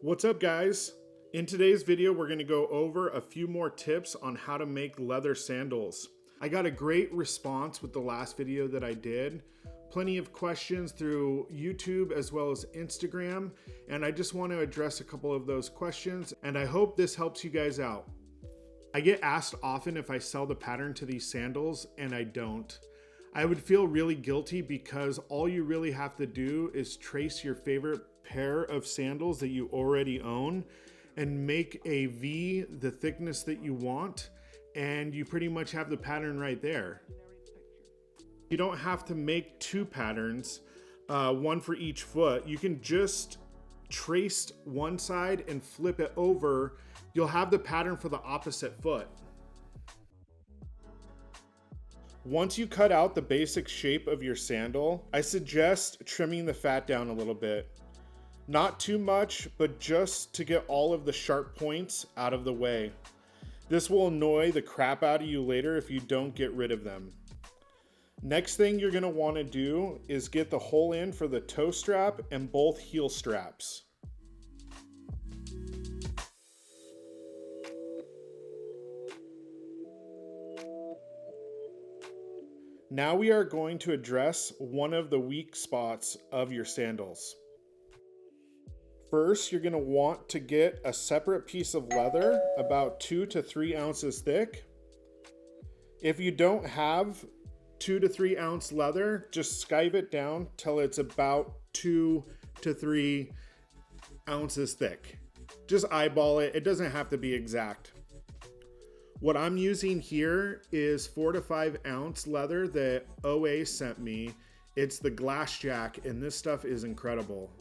What's up, guys? In today's video, we're going to go over a few more tips on how to make leather sandals. I got a great response with the last video that I did. Plenty of questions through YouTube as well as Instagram, and I just want to address a couple of those questions, and I hope this helps you guys out. I get asked often if I sell the pattern to these sandals, and I don't. I would feel really guilty because all you really have to do is trace your favorite pair of sandals that you already own and make a V the thickness that you want, and you pretty much have the pattern right there. You don't have to make two patterns, one for each foot. You can just trace one side and flip it over. You'll have the pattern for the opposite foot. Once you cut out the basic shape of your sandal, I suggest trimming the fat down a little bit. Not too much, but just to get all of the sharp points out of the way. This will annoy the crap out of you later if you don't get rid of them. Next thing you're gonna wanna do is get the hole in for the toe strap and both heel straps. Now we are going to address one of the weak spots of your sandals. First, you're going to want to get a separate piece of leather about 2 to 3 ounces thick. If you don't have 2 to 3 ounce leather, just skive it down till it's about 2 to 3 ounces thick. Just eyeball it. It doesn't have to be exact. What I'm using here is 4 to 5 ounce leather that OA sent me. It's the Glass Jack, and this stuff is incredible.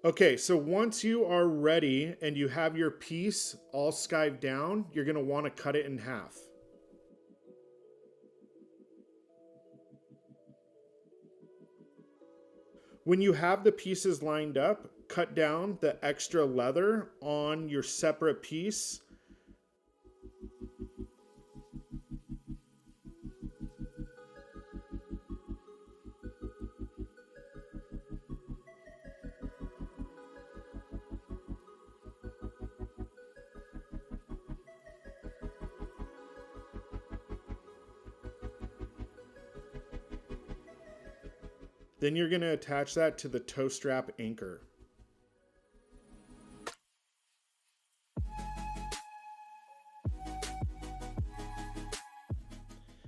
Okay, so once you are ready and you have your piece all skived down, you're going to want to cut it in half. When you have the pieces lined up, cut down the extra leather on your separate piece. Then you're going to attach that to the toe strap anchor.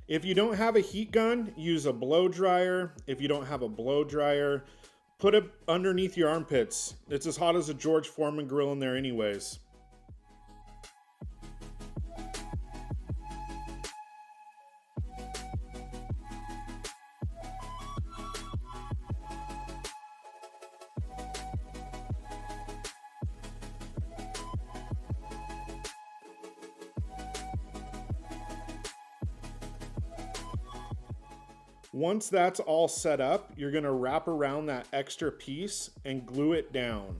If you don't have a heat gun, use a blow dryer. If you don't have a blow dryer, put it underneath your armpits. It's as hot as a George Foreman grill in there anyways. Once that's all set up, you're going to wrap around that extra piece and glue it down.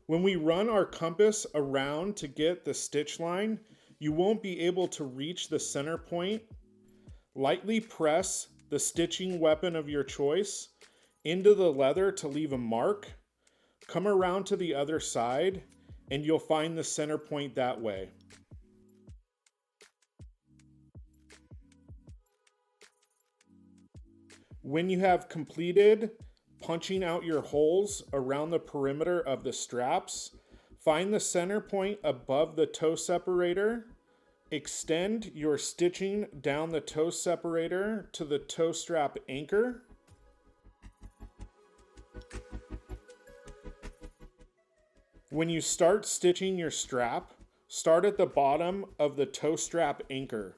When we run our compass around to get the stitch line, you won't be able to reach the center point. Lightly press the stitching weapon of your choice into the leather to leave a mark. Come around to the other side and you'll find the center point that way. When you have completed punching out your holes around the perimeter of the straps, find the center point above the toe separator, extend your stitching down the toe separator to the toe strap anchor. When you start stitching your strap, start at the bottom of the toe strap anchor.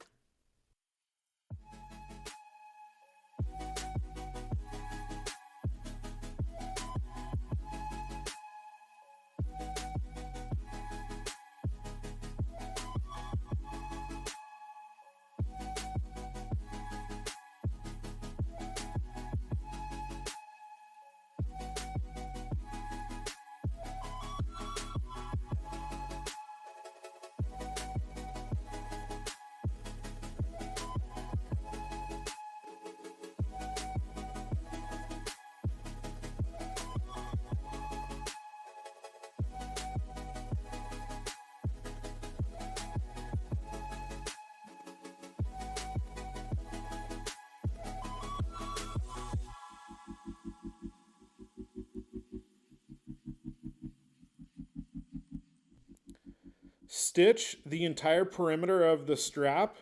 Stitch the entire perimeter of the strap,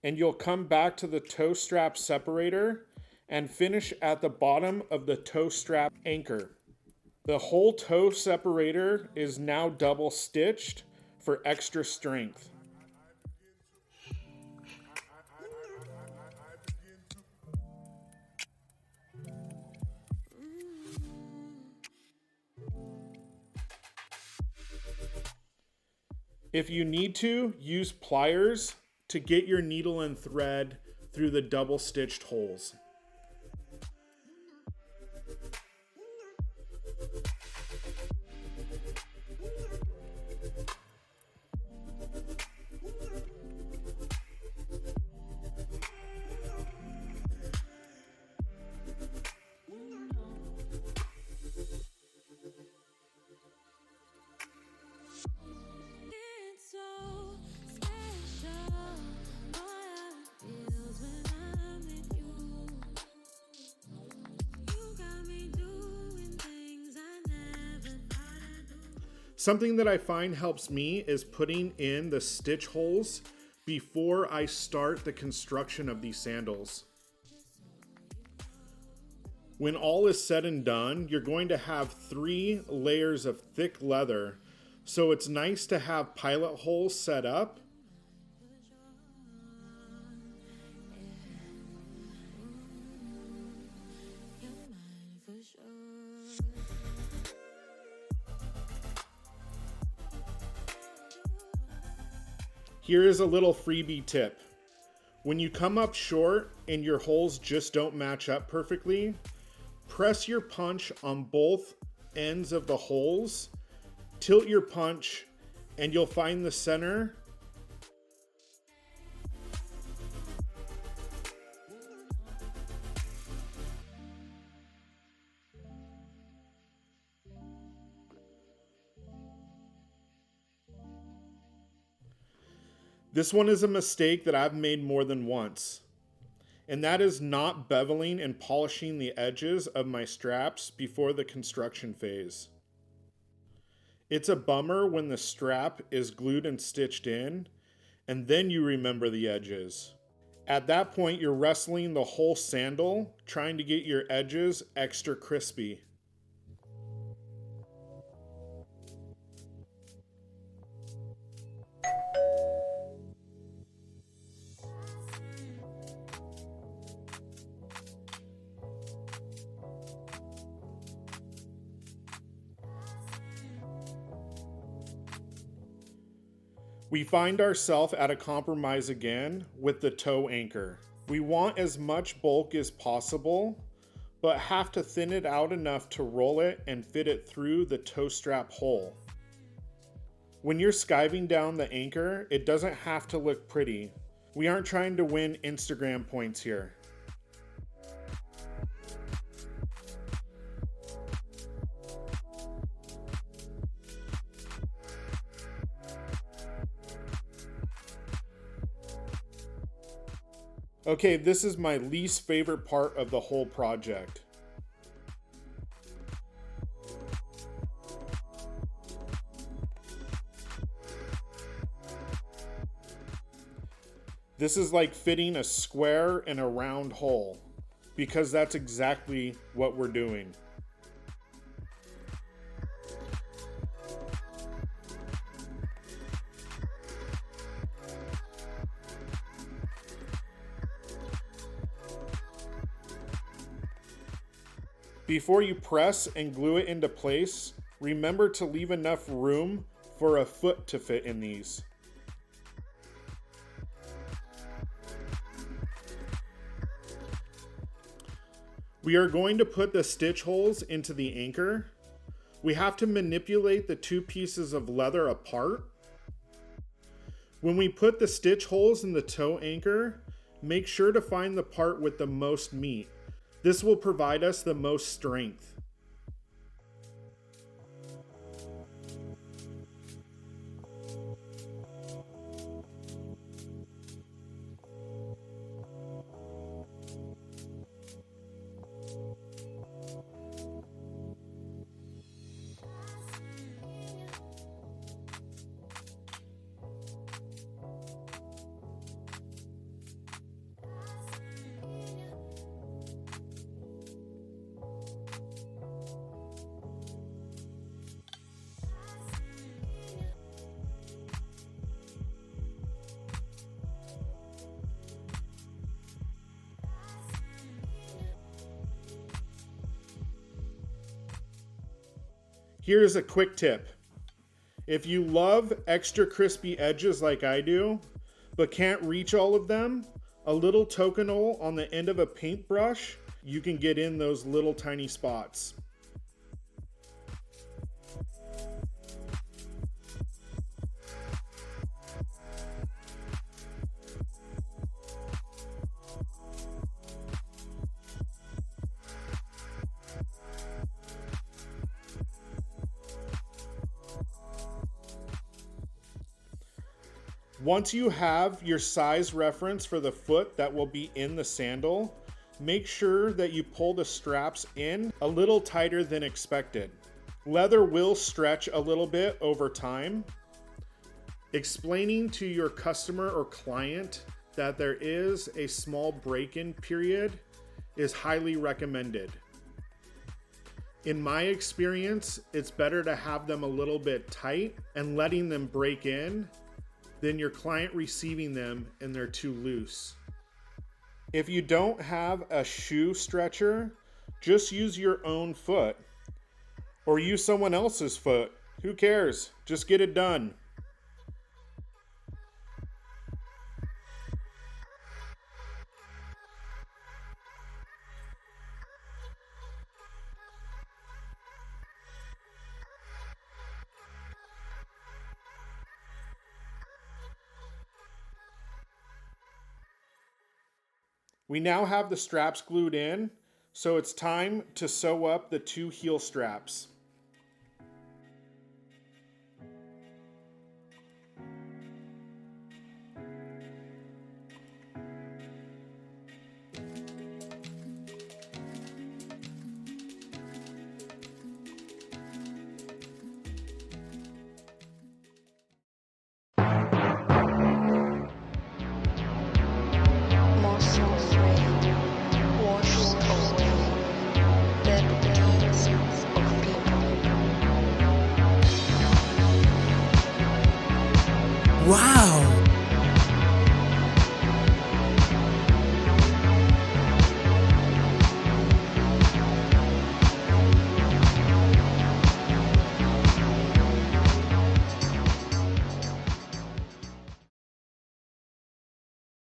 and you'll come back to the toe strap separator and finish at the bottom of the toe strap anchor. The whole toe separator is now double stitched for extra strength. If you need to, use pliers to get your needle and thread through the double stitched holes. Something that I find helps me is putting in the stitch holes before I start the construction of these sandals. When all is said and done, you're going to have 3 layers of thick leather, so it's nice to have pilot holes set up. Here is a little freebie tip. When you come up short and your holes just don't match up perfectly, press your punch on both ends of the holes, tilt your punch, and you'll find the center. This one is a mistake that I've made more than once, and that is not beveling and polishing the edges of my straps before the construction phase. It's a bummer when the strap is glued and stitched in, and then you remember the edges. At that point, you're wrestling the whole sandal, trying to get your edges extra crispy. We find ourselves at a compromise again with the toe anchor. We want as much bulk as possible, but have to thin it out enough to roll it and fit it through the toe strap hole. When you're skiving down the anchor, it doesn't have to look pretty. We aren't trying to win Instagram points here. Okay, this is my least favorite part of the whole project. This is like fitting a square in a round hole, because that's exactly what we're doing. Before you press and glue it into place, remember to leave enough room for a foot to fit in these. We are going to put the stitch holes into the anchor. We have to manipulate the 2 pieces of leather apart. When we put the stitch holes in the toe anchor, make sure to find the part with the most meat. This will provide us the most strength. Here's a quick tip. If you love extra crispy edges like I do, but can't reach all of them, a little tokenol on the end of a paintbrush, you can get in those little tiny spots. Once you have your size reference for the foot that will be in the sandal, make sure that you pull the straps in a little tighter than expected. Leather will stretch a little bit over time. Explaining to your customer or client that there is a small break-in period is highly recommended. In my experience, it's better to have them a little bit tight and letting them break in than your client receiving them and they're too loose. If you don't have a shoe stretcher, just use your own foot or use someone else's foot. Who cares? Just get it done. We now have the straps glued in, so it's time to sew up the two heel straps. Wow!